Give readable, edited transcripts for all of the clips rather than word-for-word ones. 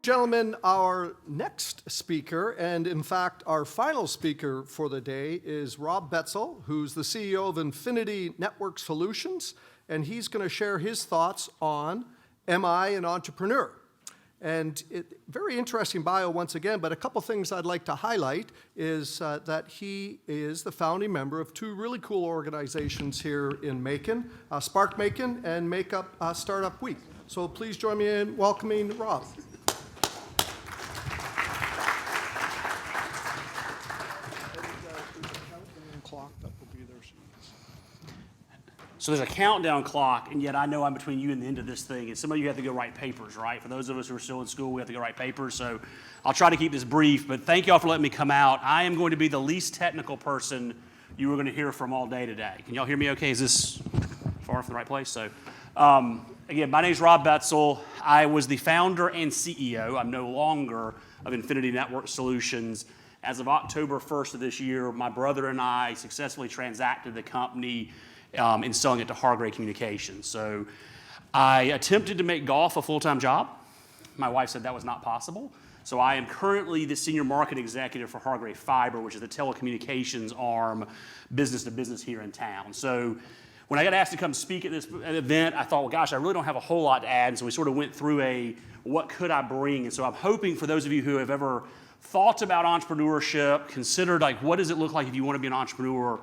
Gentlemen, our next speaker, and in fact our final speaker for the day, is Rob Betzel, who's the CEO of Infinity Network Solutions, and he's going to share his thoughts on MI and entrepreneur. And very interesting bio once again, but a couple things I'd like to highlight is that he is the founding member of two really cool organizations here in Macon, SparkMacon and Macon Startup Week. So please join me in welcoming Rob. So there's a countdown clock, and yet I know I'm between you and the end of this thing. And some of you have to go write papers, right? For those of us who are still in school, we have to go write papers. So I'll try to keep this brief, but thank y'all for letting me come out. I am going to be the least technical person you are going to hear from all day today. Can y'all hear me okay? Is this far from the right place? So again, my name is Rob Betzel. I was the founder and CEO. I'm no longer of Infinity Network Solutions. As of October 1st of this year, my brother and I successfully transacted the company in selling it to Hargray Communications. So I attempted to make golf a full-time job. My wife said that was not possible. So I am currently the senior market executive for Hargray Fiber, which is the telecommunications arm, business to business here in town. So when I got asked to come speak at this event, I thought, well, gosh, I really don't have a whole lot to add. And so we sort of went through what could I bring? And so I'm hoping for those of you who have ever thought about entrepreneurship, considered like, what does it look like if you want to be an entrepreneur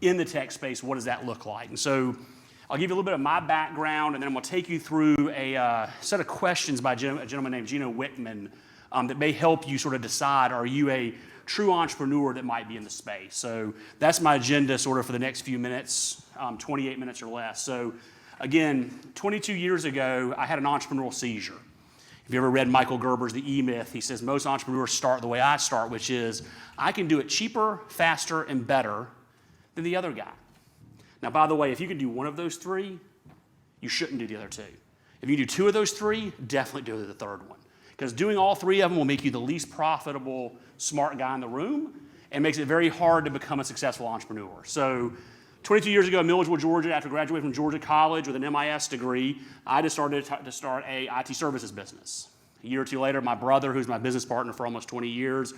in the tech space, what does that look like? And so I'll give you a little bit of my background, and then I'm going to take you through a set of questions by a gentleman named Gino Wickman that may help you sort of decide, are you a true entrepreneur that might be in the space? So that's my agenda sort of for the next few minutes, 28 minutes or less. So again, 22 years ago, I had an entrepreneurial seizure. If you ever read Michael Gerber's The E-Myth, he says most entrepreneurs start the way I start, which is I can do it cheaper, faster, and better than the other guy. Now, by the way, if you can do one of those three, you shouldn't do the other two. If you do two of those three, definitely do the third one. Because doing all three of them will make you the least profitable, smart guy in the room and makes it very hard to become a successful entrepreneur. So 22 years ago in Milledgeville, Georgia, after graduating from Georgia College with an MIS degree, I decided to start a IT services business. A year or two later, my brother, who's my business partner for almost 20 years,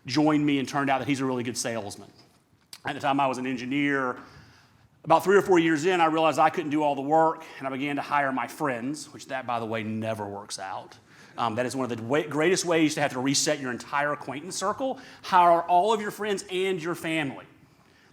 joined me and turned out that he's a really good salesman. At the time, I was an engineer. About 3 or 4 years in, I realized I couldn't do all the work, and I began to hire my friends, which that, by the way, never works out. That is one of the greatest ways to have to reset your entire acquaintance circle. Hire all of your friends and your family.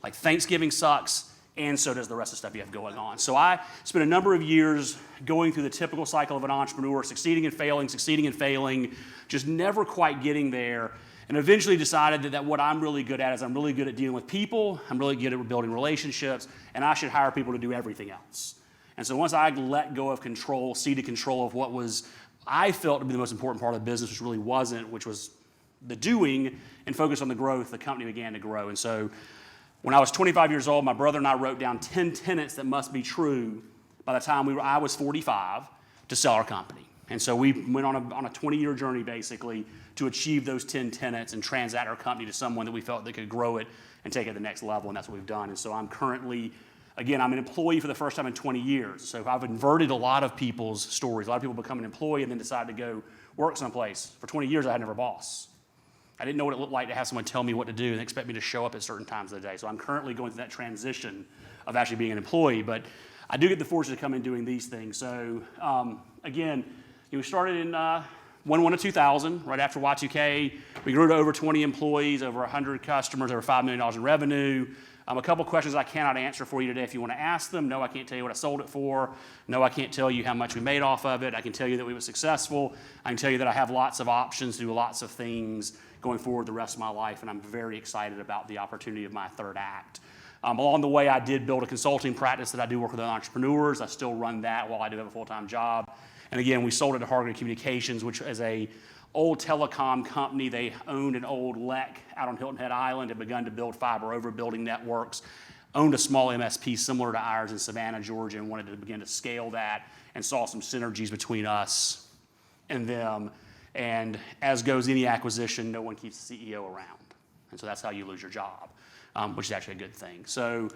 Like Thanksgiving sucks, and so does the rest of the stuff you have going on. So I spent a number of years going through the typical cycle of an entrepreneur, succeeding and failing, just never quite getting there. And eventually decided that what I'm really good at is I'm really good at dealing with people, I'm really good at building relationships, and I should hire people to do everything else. And so once I let go of control, ceded control of what I felt to be the most important part of the business, which really wasn't, which was the doing, and focused on the growth, the company began to grow. And so when I was 25 years old, my brother and I wrote down 10 tenets that must be true by the time I was 45 to sell our company. And so we went on a 20-year journey, basically, to achieve those 10 tenets and transact our company to someone that we felt that could grow it and take it to the next level, and that's what we've done. And so I'm currently, again, I'm an employee for the first time in 20 years. So I've inverted a lot of people's stories. A lot of people become an employee and then decide to go work someplace. For 20 years, I had never a boss. I didn't know what it looked like to have someone tell me what to do and expect me to show up at certain times of the day. So I'm currently going through that transition of actually being an employee, but I do get the fortune to come in doing these things. So again, we started in 1/1/2000, right after Y2K. We grew to over 20 employees, over 100 customers, over $5 million in revenue. A couple questions I cannot answer for you today if you want to ask them. No, I can't tell you what I sold it for. No, I can't tell you how much we made off of it. I can tell you that we were successful. I can tell you that I have lots of options to do lots of things going forward the rest of my life, and I'm very excited about the opportunity of my third act. Along the way, I did build a consulting practice that I do work with entrepreneurs. I still run that while I do have a full-time job. And again, we sold it to Hargray Communications, which is a old telecom company. They owned an old LEC out on Hilton Head Island, had begun to build fiber over building networks, owned a small MSP similar to ours in Savannah, Georgia, and wanted to begin to scale that, and saw some synergies between us and them. And as goes any acquisition, no one keeps the CEO around. And so that's how you lose your job, which is actually a good thing. So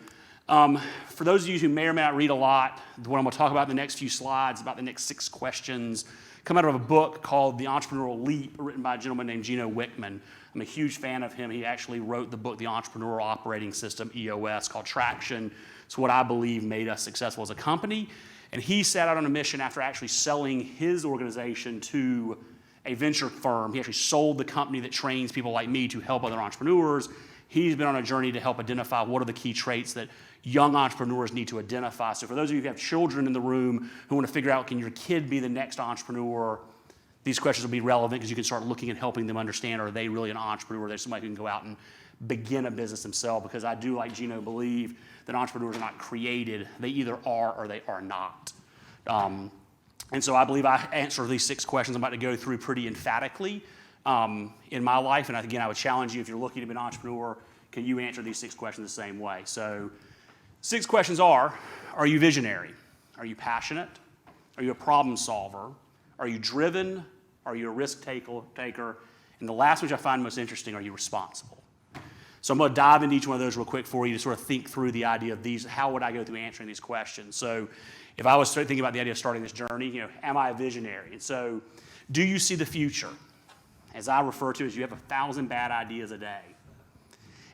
for those of you who may or may not read a lot, what I'm going to talk about in the next few slides, about the next 6 questions, come out of a book called The Entrepreneurial Leap, written by a gentleman named Gino Wickman. I'm a huge fan of him. He actually wrote the book, The Entrepreneurial Operating System, EOS, called Traction. It's what I believe made us successful as a company. And he set out on a mission after actually selling his organization to a venture firm. He actually sold the company that trains people like me to help other entrepreneurs. He's been on a journey to help identify what are the key traits that young entrepreneurs need to identify. So for those of you who have children in the room who want to figure out, can your kid be the next entrepreneur, these questions will be relevant because you can start looking and helping them understand, are they really an entrepreneur? They're somebody who can go out and begin a business themselves, because I do, like Gino, believe that entrepreneurs are not created. They either are or they are not. And so I believe I answer these 6 questions I'm about to go through pretty emphatically in my life. And again, I would challenge you, if you're looking to be an entrepreneur, can you answer these 6 questions the same way? So 6 questions are you visionary? Are you passionate? Are you a problem solver? Are you driven? Are you a risk taker? And the last, which I find most interesting, are you responsible? So I'm going to dive into each one of those real quick for you to sort of think through the idea of these. How would I go through answering these questions? So if I was thinking about the idea of starting this journey, am I a visionary? And so do you see the future? As I refer to as, you have 1,000 bad ideas a day.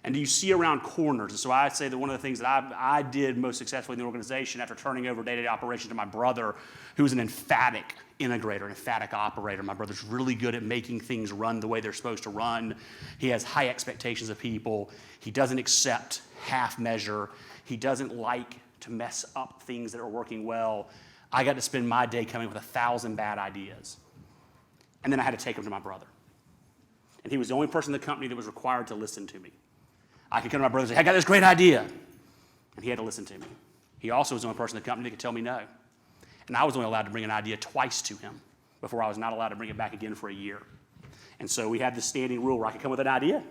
And do you see around corners? And so I'd say that one of the things that I did most successfully in the organization after turning over day-to-day operations to my brother, who was an emphatic integrator, an emphatic operator. My brother's really good at making things run the way they're supposed to run. He has high expectations of people. He doesn't accept half measure. He doesn't like to mess up things that are working well. I got to spend my day coming with 1,000 bad ideas. And then I had to take them to my brother. And he was the only person in the company that was required to listen to me. I could come to my brother and say, hey, I got this great idea. And he had to listen to me. He also was the only person in the company that could tell me no. And I was only allowed to bring an idea twice to him before I was not allowed to bring it back again for a year. And so we had this standing rule where I could come with an idea.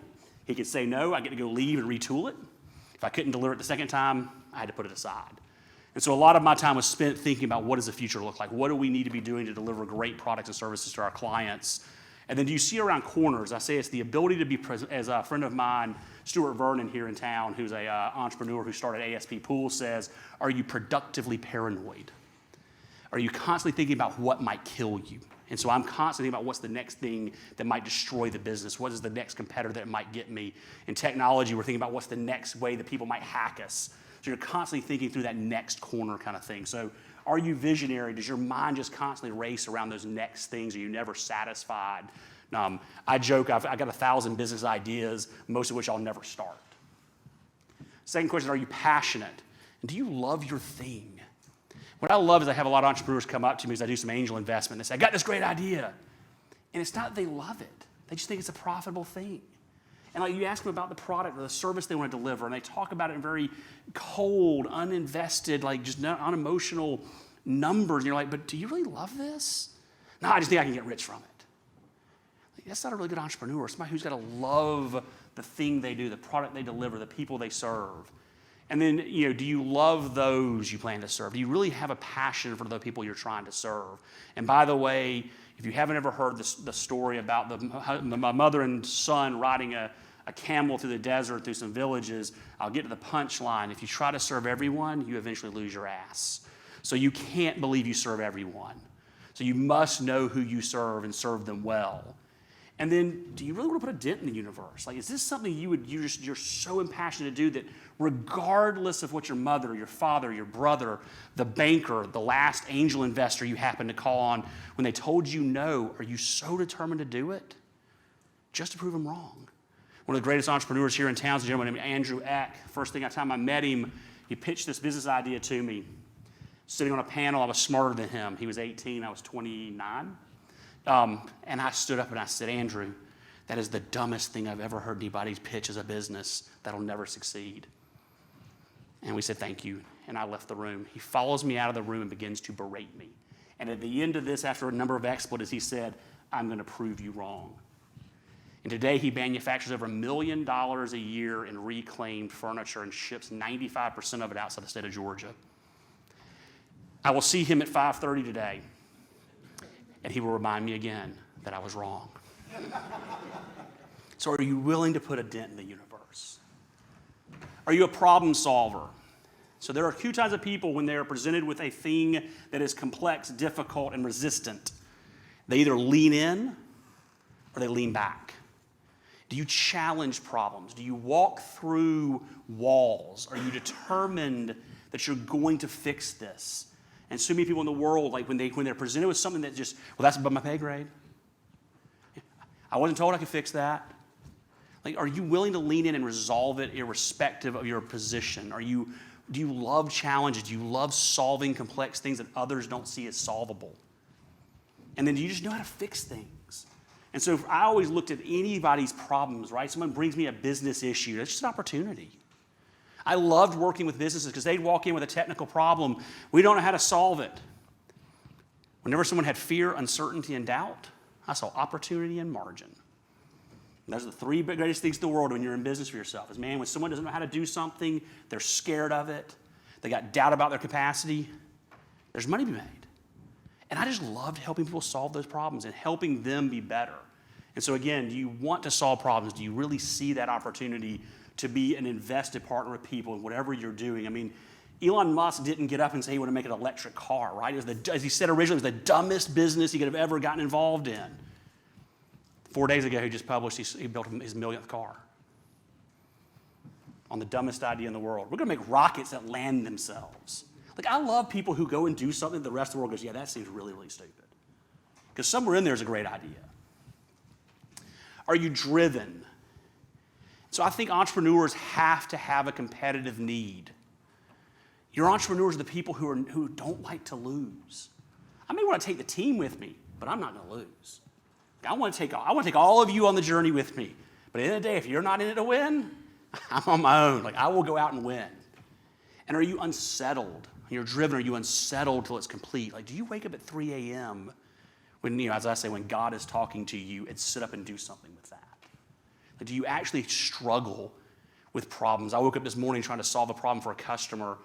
He could say no. I get to go leave and retool it. If I couldn't deliver it the second time, I had to put it aside. And so a lot of my time was spent thinking about, what does the future look like? What do we need to be doing to deliver great products and services to our clients? And then do you see around corners? I say it's the ability to be present. As a friend of mine, Stuart Vernon here in town, who's an entrepreneur who started ASP Pool, says, are you productively paranoid? Are you constantly thinking about what might kill you? And so I'm constantly thinking about what's the next thing that might destroy the business. What is the next competitor that might get me? In technology, we're thinking about what's the next way that people might hack us. So you're constantly thinking through that next corner kind of thing. So are you visionary? Does your mind just constantly race around those next things? Are you never satisfied? I joke, I've got 1,000 business ideas, most of which I'll never start. Second question, are you passionate? And do you love your thing? What I love is I have a lot of entrepreneurs come up to me as I do some angel investment. They say, I got this great idea. And it's not that they love it. They just think it's a profitable thing. And like you ask them about the product or the service they want to deliver, and they talk about it in very cold, uninvested, like just unemotional numbers. And you're like, but do you really love this? No, I just think I can get rich from it. Like, that's not a really good entrepreneur. Somebody who's got to love the thing they do, the product they deliver, the people they serve. And then, do you love those you plan to serve? Do you really have a passion for the people you're trying to serve? And by the way, if you haven't ever heard the story about my mother and son riding a camel through the desert, through some villages, I'll get to the punchline. If you try to serve everyone, you eventually lose your ass. So you can't believe you serve everyone. So you must know who you serve and serve them well. And then, do you really want to put a dent in the universe? Like, is this something you're so impassioned to do that regardless of what your mother, your father, your brother, the banker, the last angel investor you happened to call on, when they told you no, are you so determined to do it? Just to prove them wrong. One of the greatest entrepreneurs here in town is a gentleman named Andrew Eck. First time I met him, he pitched this business idea to me. Sitting on a panel, I was smarter than him. He was 18, I was 29. And I stood up and I said, Andrew, that is the dumbest thing I've ever heard anybody pitch as a business. That'll never succeed. And we said, thank you. And I left the room. He follows me out of the room and begins to berate me. And at the end of this, after a number of expletives, he said, I'm going to prove you wrong. And today he manufactures over $1 million a year in reclaimed furniture and ships 95% of it outside the state of Georgia. I will see him at 5:30 today. And he will remind me again that I was wrong. So are you willing to put a dent in the universe? Are you a problem solver? So there are two types of people when they are presented with a thing that is complex, difficult, and resistant. They either lean in or they lean back. Do you challenge problems? Do you walk through walls? Are you determined that you're going to fix this? And so many people in the world, like when they're presented with something that just, well, that's above my pay grade. I wasn't told I could fix that. Like, are you willing to lean in and resolve it irrespective of your position? Do you love challenges? Do you love solving complex things that others don't see as solvable? And then do you just know how to fix things? And so I always looked at anybody's problems, right? Someone brings me a business issue. That's just an opportunity. I loved working with businesses because they'd walk in with a technical problem. We don't know how to solve it. Whenever someone had fear, uncertainty, and doubt, I saw opportunity and margin. And those are the three greatest things in the world when you're in business for yourself. Is, man, when someone doesn't know how to do something, they're scared of it, they got doubt about their capacity, there's money to be made. And I just loved helping people solve those problems and helping them be better. And so again, do you want to solve problems? Do you really see that opportunity to be an invested partner with people in whatever you're doing? I mean, Elon Musk didn't get up and say he wanted to make an electric car, right? It was as he said originally, it was the dumbest business he could have ever gotten involved in. 4 days ago, he just published, he built his millionth car on the dumbest idea in the world. We're going to make rockets that land themselves. Like, I love people who go and do something that the rest of the world goes, yeah, that seems really, really stupid. Because somewhere in there is a great idea. Are you driven? So I think entrepreneurs have to have a competitive need. Your entrepreneurs are the people who don't like to lose. I may want to take the team with me, but I'm not going to lose. I want to take all of you on the journey with me. But at the end of the day, if you're not in it to win, I'm on my own. Like, I will go out and win. And are you unsettled? When you're driven, are you unsettled till it's complete? Like, do you wake up at 3 a.m. when, as I say, when God is talking to you and sit up and do something with that? Like, do you actually struggle with problems? I woke up this morning trying to solve a problem for a customer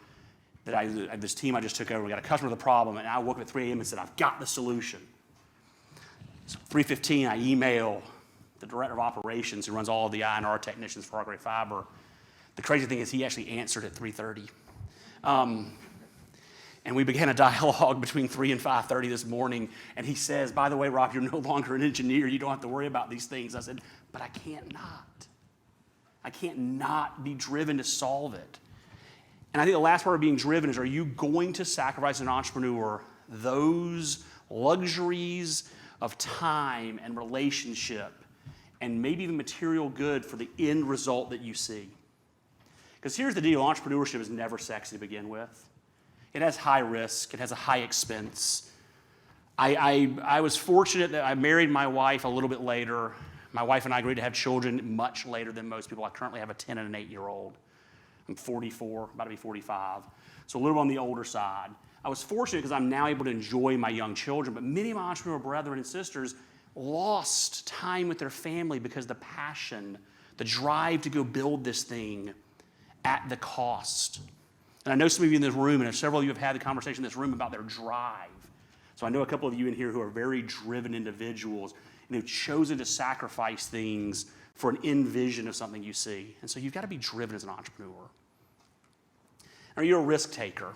that this team I just took over. We got a customer with a problem, and I woke up at 3 a.m. and said, I've got the solution. So 3:15, I email the director of operations who runs all of the I&R technicians for Hargray Fiber. The crazy thing is he actually answered at 3:30. And we began a dialogue between 3 and 5:30 this morning, and he says, by the way, Rob, you're no longer an engineer. You don't have to worry about these things. I said, but I can't not. I can't not be driven to solve it. And I think the last part of being driven is, are you going to sacrifice as an entrepreneur those luxuries of time and relationship and maybe even material good for the end result that you see? Because here's the deal, entrepreneurship is never sexy to begin with. It has high risk, it has a high expense. I was fortunate that I married my wife a little bit later. My wife and I agreed to have children much later than most people. I currently have a 10 and an 8-year-old. I'm 44, about to be 45, so a little on the older side. I was fortunate because I'm now able to enjoy my young children, but many of my entrepreneur brethren and sisters lost time with their family because the passion, the drive to go build this thing at the cost. And I know some of you in this room, and several of you have had the conversation in this room about their drive. So I know a couple of you in here who are very driven individuals and who've chosen to sacrifice things for an end vision of something you see. And so you've got to be driven as an entrepreneur. Are you a risk taker?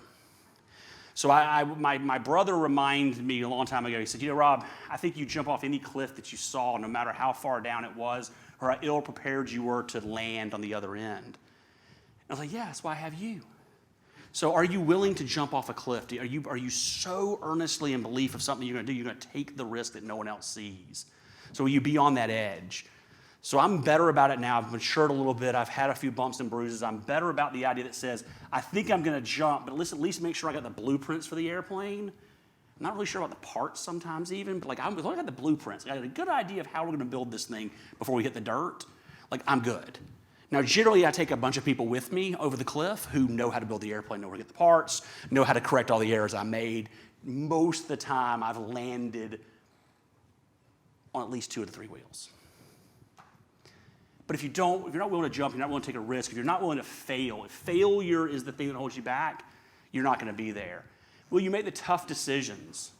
So my brother reminded me a long time ago, he said, Rob, I think you jump off any cliff that you saw, no matter how far down it was or how ill prepared you were to land on the other end. I was like, yeah, that's why I have you. So are you willing to jump off a cliff? Are you so earnestly in belief of something you're going to do, you're going to take the risk that no one else sees? So will you be on that edge? So I'm better about it now. I've matured a little bit. I've had a few bumps and bruises. I'm better about the idea that says, I think I'm going to jump, but at least make sure I got the blueprints for the airplane. I'm not really sure about the parts sometimes even, but as long as I got the blueprints, I got a good idea of how we're going to build this thing before we hit the dirt, I'm good. Now, generally, I take a bunch of people with me over the cliff who know how to build the airplane, know where to get the parts, know how to correct all the errors I made. Most of the time, I've landed on at least 2 of the 3 wheels. But if you're not willing to jump, you're not willing to take a risk, if you're not willing to fail, if failure is the thing that holds you back, you're not going to be there. Will you make the tough decisions?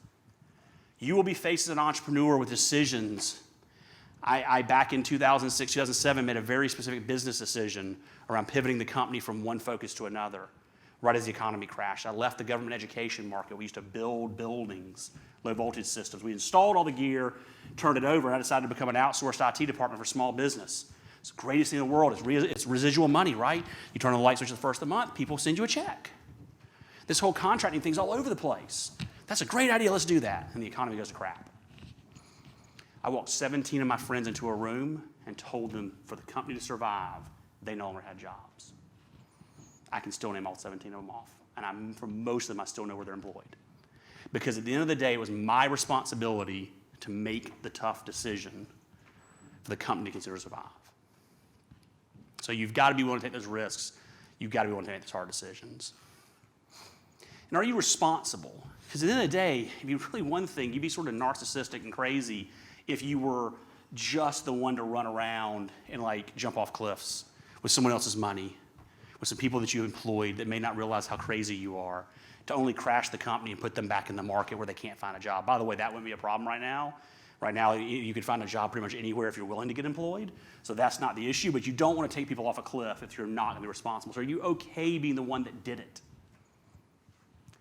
You will be faced as an entrepreneur with decisions. I back in 2006, 2007, made a very specific business decision around pivoting the company from one focus to another. right as the economy crashed. I left the government education market. We used to build buildings, low voltage systems. We installed all the gear, turned it over, and I decided to become an outsourced IT department for small business. It's the greatest thing in the world. It's residual money, right? You turn on the light switch the first of the month, people send you a check. This whole contracting thing's all over the place. That's a great idea, let's do that. And the economy goes to crap. I walked 17 of my friends into a room and told them for the company to survive, they no longer had jobs. I can still name all 17 of them off. And for most of them, I still know where they're employed. Because at the end of the day, it was my responsibility to make the tough decision for the company to consider survive. So you've got to be willing to take those risks. You've got to be willing to make those hard decisions. And are you responsible? Because at the end of the day, if you really one thing, you'd be sort of narcissistic and crazy if you were just the one to run around and like jump off cliffs with someone else's money, with some people that you employed that may not realize how crazy you are, to only crash the company and put them back in the market where they can't find a job. By the way, that wouldn't be a problem right now. Right now, you could find a job pretty much anywhere if you're willing to get employed. So that's not the issue, but you don't want to take people off a cliff if you're not going to be responsible. So are you okay being the one that did it?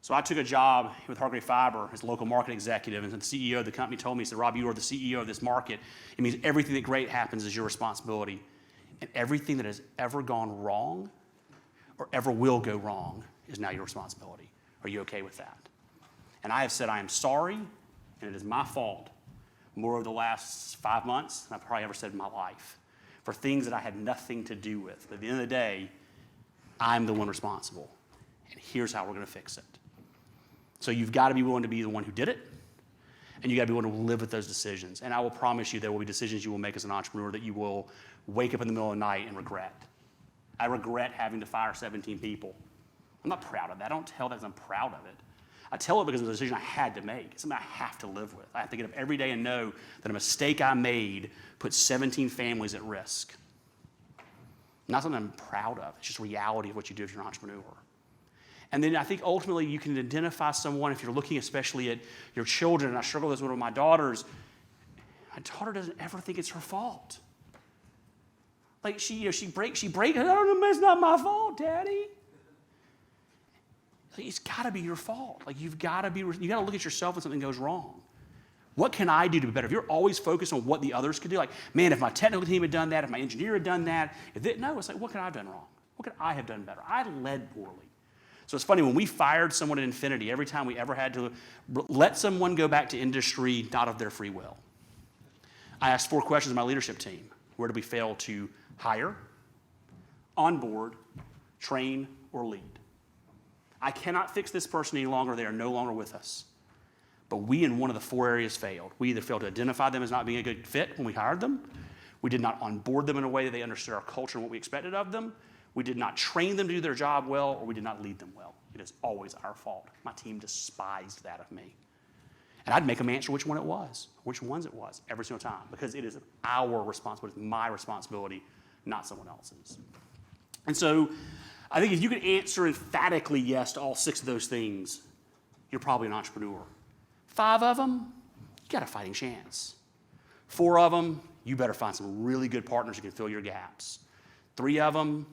So I took a job with Hargray Fiber as a local market executive, and the CEO of the company told me, he said, Rob, you are the CEO of this market. It means everything that great happens is your responsibility. And everything that has ever gone wrong or ever will go wrong is now your responsibility. Are you okay with that? And I have said I am sorry, and it is my fault more over the last 5 months than I've probably ever said in my life for things that I had nothing to do with. But at the end of the day, I'm the one responsible. And here's how we're going to fix it. So you've got to be willing to be the one who did it, and you've got to be willing to live with those decisions. And I will promise you there will be decisions you will make as an entrepreneur that you will wake up in the middle of the night and regret. I regret having to fire 17 people. I'm not proud of that. I don't tell that because I'm proud of it. I tell it because it was a decision I had to make. It's something I have to live with. I have to get up every day and know that a mistake I made put 17 families at risk. Not something I'm proud of. It's just reality of what you do if you're an entrepreneur. And then I think ultimately you can identify someone, if you're looking especially at your children, and I struggle with this with my daughters. My daughter doesn't ever think it's her fault. Like she breaks, I don't know, it's not my fault, Daddy. It's got to be your fault. Like you got to look at yourself when something goes wrong. What can I do to be better? If you're always focused on what the others could do, like, man, if my technical team had done that, if my engineer had done that, no, it's like, what could I have done wrong? What could I have done better? I led poorly. So it's funny, when we fired someone at Infinity, every time we ever had to let someone go back to industry, not of their free will, I asked 4 questions of my leadership team. Where did we fail to hire, onboard, train, or lead? I cannot fix this person any longer. They are no longer with us. But we in one of the 4 areas failed. We either failed to identify them as not being a good fit when we hired them. We did not onboard them in a way that they understood our culture and what we expected of them. We did not train them to do their job well, or we did not lead them well. It is always our fault. My team despised that of me. And I'd make them answer which one it was, which ones it was, every single time, because it is our responsibility, it's my responsibility, not someone else's. And so I think if you can answer emphatically yes to all 6 of those things, you're probably an entrepreneur. 5 of them, you got a fighting chance. 4 of them, you better find some really good partners who can fill your gaps. 3 of them,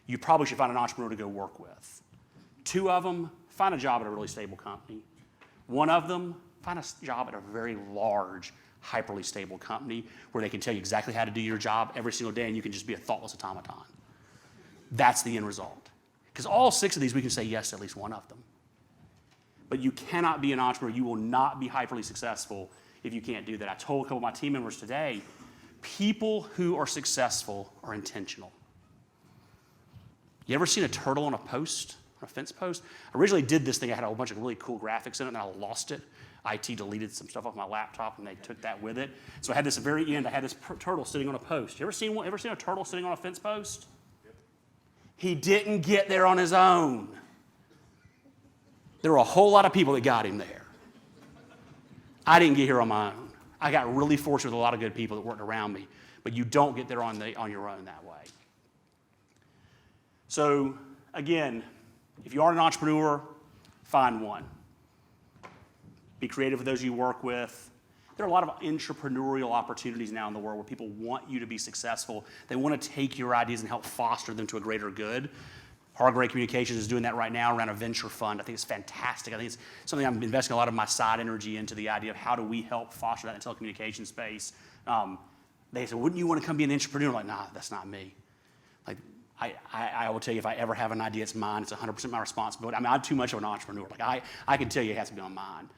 you probably should find an entrepreneur to go work with. 2 of them, find a job at a really stable company. 1 of them, find a job at a very large, hyperly stable company where they can tell you exactly how to do your job every single day and you can just be a thoughtless automaton. That's the end result. Because all 6 of these, we can say yes to at least 1 of them. But you cannot be an entrepreneur. You will not be hyperly successful if you can't do that. I told a couple of my team members today, people who are successful are intentional. You ever seen a turtle on a post, on a fence post? I originally did this thing. I had a whole bunch of really cool graphics in it, and I lost it. IT deleted some stuff off my laptop, and they took that with it. So I had this at the very end. I had this turtle sitting on a post. You ever seen a turtle sitting on a fence post? Yep. He didn't get there on his own. There were a whole lot of people that got him there. I didn't get here on my own. I got really fortunate with a lot of good people that worked around me, but you don't get there on your own that way. So again, if you are an entrepreneur, find one. Be creative with those you work with. There are a lot of entrepreneurial opportunities now in the world where people want you to be successful. They want to take your ideas and help foster them to a greater good. Hargray Communications is doing that right now around a venture fund. I think it's fantastic. I think it's something I'm investing a lot of my side energy into, the idea of how do we help foster that in the telecommunications space. They said, wouldn't you want to come be an entrepreneur? I'm like, nah, that's not me. Like, I will tell you, if I ever have an idea, it's mine. It's 100% my responsibility. I mean, I'm too much of an entrepreneur. Like, I can tell you it has to be on mine.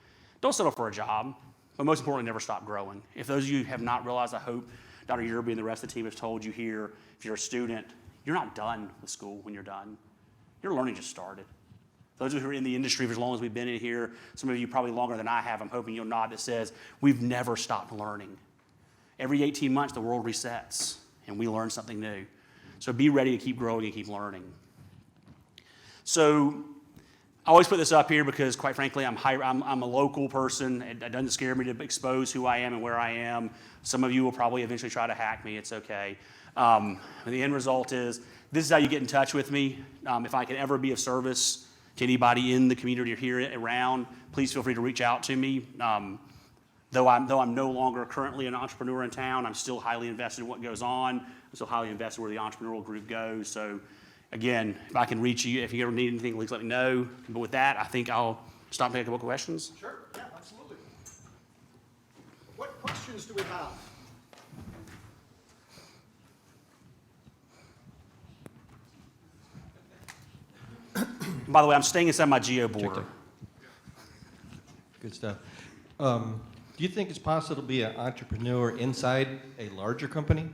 Don't settle for a job, but most importantly, never stop growing. If those of you have not realized, I hope Dr. Yerby and the rest of the team have told you here, if you're a student, you're not done with school when you're done. Your learning just started. Those of you who are in the industry for as long as we've been in here, some of you probably longer than I have, I'm hoping you'll nod that says, we've never stopped learning. Every 18 months, the world resets, and we learn something new. So be ready to keep growing and keep learning. So I always put this up here because, quite frankly, I'm a local person. It doesn't scare me to expose who I am and where I am. Some of you will probably eventually try to hack me. It's okay. The end result is, this is how you get in touch with me. If I can ever be of service to anybody in the community or here around, please feel free to reach out to me. Though I'm no longer currently an entrepreneur in town, I'm still highly invested in what goes on. I'm still highly invested where the entrepreneurial group goes. So again, if I can reach you, if you ever need anything, please let me know. But with that, I think I'll stop and take a couple questions. Sure, yeah, absolutely. What questions do we have? By the way, I'm staying inside my geo border. Good stuff. Do you think it's possible to be an entrepreneur inside a larger company?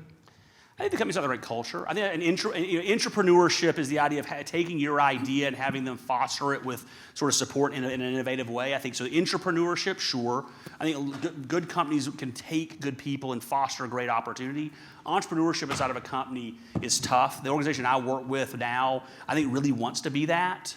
I think the company's got the right culture. I think entrepreneurship is the idea of taking your idea and having them foster it with sort of support in an innovative way. I think so. Entrepreneurship, sure. I think good companies can take good people and foster a great opportunity. Entrepreneurship inside of a company is tough. The organization I work with now, I think, really wants to be that.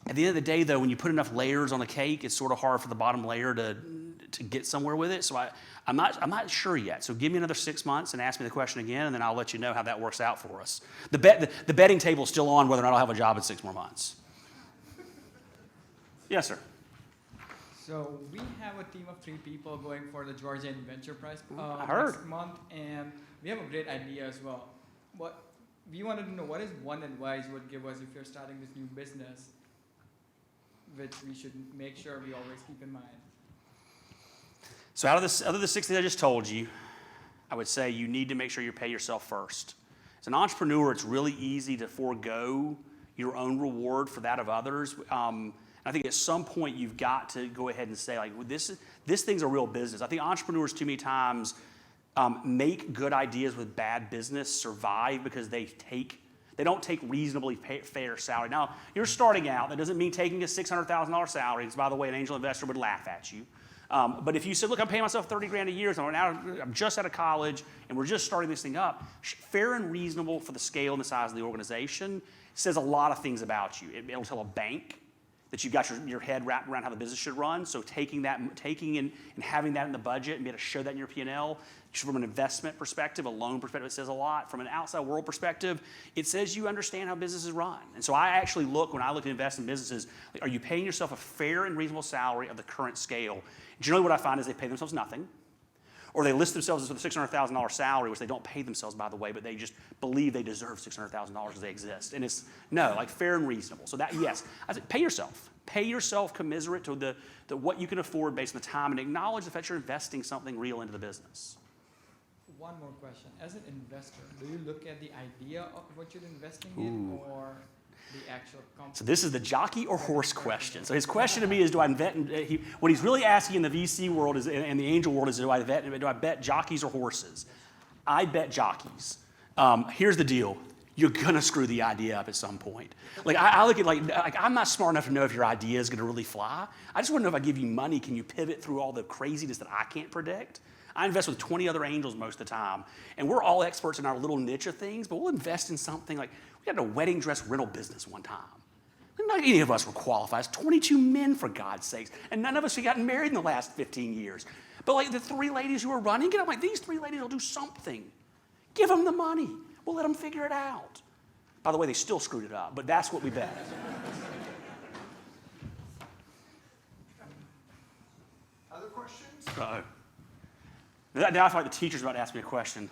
At the end of the day, though, when you put enough layers on a cake, it's sort of hard for the bottom layer to get somewhere with it. So I'm not sure yet. So give me another 6 months and ask me the question again, and then I'll let you know how that works out for us. The betting table's still on whether or not I'll have a job in 6 more months. Yes, sir. So we have a team of 3 people going for the Georgia Venture Prize I heard. next month, and we have a great idea as well. But we wanted to know, what is one advice you would give us if you're starting this new business, which we should make sure we always keep in mind? So out of the 6 things I just told you, I would say you need to make sure you pay yourself first. As an entrepreneur, it's really easy to forego your own reward for that of others. I think at some point you've got to go ahead and say, like, this thing's a real business. I think entrepreneurs too many times make good ideas with bad business survive because they don't take reasonably fair salary. Now, you're starting out. That doesn't mean taking a $600,000 salary, because, by the way, an angel investor would laugh at you. But if you said, look, I'm paying myself $30,000 a year, so I'm just out of college, and we're just starting this thing up, fair and reasonable for the scale and the size of the organization says a lot of things about you. It'll tell a bank that you've got your head wrapped around how the business should run. So taking and having that in the budget and be able to show that in your P&L, from an investment perspective, a loan perspective, it says a lot. From an outside world perspective, it says you understand how businesses run. And so I actually when I look to invest in businesses, are you paying yourself a fair and reasonable salary of the current scale? Generally what I find is they pay themselves nothing, or they list themselves as a $600,000 salary, which they don't pay themselves, by the way, but they just believe they deserve $600,000 as they exist. And it's, no, like fair and reasonable. So that, yes, I said pay yourself. Pay yourself commensurate to the what you can afford based on the time, and acknowledge the fact you're investing something real into the business. One more question. As an investor, do you look at the idea of what you're investing in, or the actual company? So this is the jockey or horse question. So his question to me is, do I invest in, what he's really asking in the VC world is, and the angel world is, do I bet jockeys or horses? I bet jockeys. Here's the deal. You're gonna screw the idea up at some point. Like I look at like I'm not smart enough to know if your idea is gonna really fly. I just wanna know if I give you money, can you pivot through all the craziness that I can't predict? I invest with 20 other angels most of the time, and we're all experts in our little niche of things, but we'll invest in something like, we had a wedding dress rental business one time. Not any of us were qualified. It's 22 men, for God's sakes, and none of us had gotten married in the last 15 years. But like the 3 ladies who were running it, I'm like, these 3 ladies will do something. Give them the money. We'll let them figure it out. By the way, they still screwed it up, but that's what we bet. Other questions? Uh-oh. Now I feel like the teacher's about to ask me a question.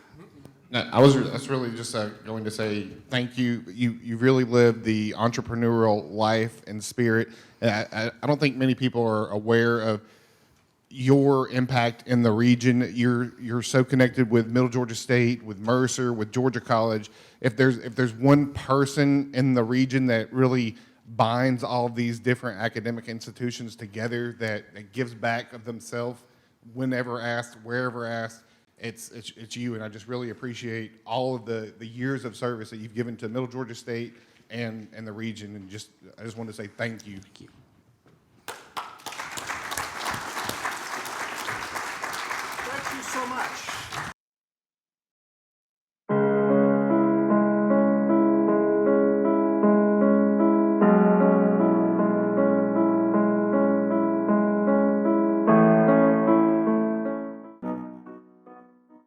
No, that's really just going to say thank you. You really lived the entrepreneurial life and spirit. I don't think many people are aware of your impact in the region. You're so connected with Middle Georgia State, with Mercer, with Georgia College. If there's one person in the region that really binds all these different academic institutions together, that gives back of themselves whenever asked, wherever asked, it's you. And I just really appreciate all of the years of service that you've given to Middle Georgia State and the region. And I just want to say thank you. Thank you.